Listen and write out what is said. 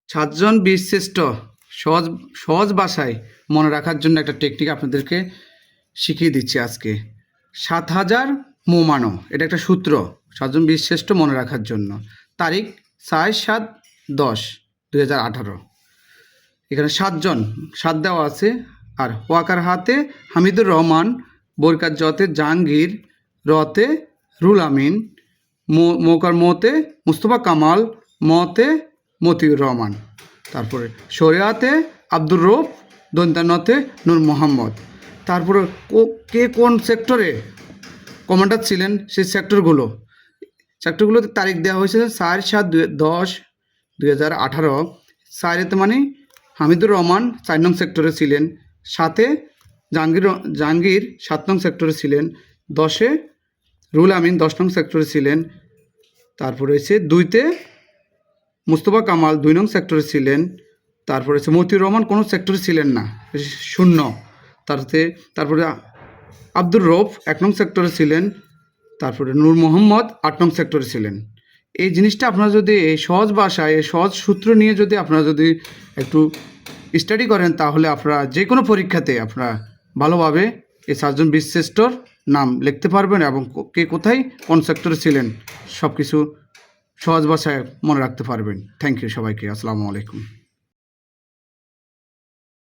সাতজন বীরশ্রেষ্ঠ সহজ সহজ ভাষায় মনে রাখার জন্য একটা টেকনিক আপনাদেরকে শিখিয়ে দিচ্ছি আজকে। ৭,০০০ মোমানো, এটা একটা সূত্র সাতজন বীরশ্রেষ্ঠ মনে রাখার জন্য। তারিখ ৪/৭/১০/২০১৮। এখানে সাত দেওয়া আছে। আর ওয়াকার হাতে হামিদুর রহমান, বরকাত জতে জাহাঙ্গীর, রতে রুল আমিন, মৌকার মতে মুস্তফা কামাল, মতে মতিউর রহমান। তারপরে শরিয়াতে আব্দুর রউফ, দন্তানতে নূর মোহাম্মদ। তারপরে কে কোন সেক্টরে কমান্ডার ছিলেন সেই সেক্টরগুলোতে তারিখ দেওয়া হয়েছে ৪/৭/১০/২০১৮। ৪-এতে মানে হামিদুর রহমান ৪ নং সেক্টরে ছিলেন, ৭-এ জাহাঙ্গীর ৭ নং সেক্টরে ছিলেন, ১০-এ রুল আমিন ১০ নং সেক্টরে ছিলেন। তারপরে হচ্ছে ২-তে মুস্তফা কামাল ২ নং সেক্টরে ছিলেন। তারপরে হচ্ছে মতিউর রহমান কোনো সেক্টরে ছিলেন না, ০। তারপরে আব্দুর রউফ ১ নং সেক্টরে ছিলেন। তারপরে নূর মোহাম্মদ ৮ নং সেক্টরে ছিলেন। এই জিনিসটা আপনারা যদি এই সহজ ভাষায় এই সহজ সূত্র নিয়ে যদি আপনারা যদি একটু স্টাডি করেন, তাহলে আপনারা যে কোনো পরীক্ষাতে আপনারা ভালোভাবে এই ৭জন বীরশ্রেষ্ঠর নাম লিখতে পারবেন এবং কে কোথায় কোন সেক্টরে ছিলেন সব কিছু সহজ ভাষায় মনে রাখতে পারবেন। থ্যাংক ইউ সবাইকে। আসসালামু আলাইকুম।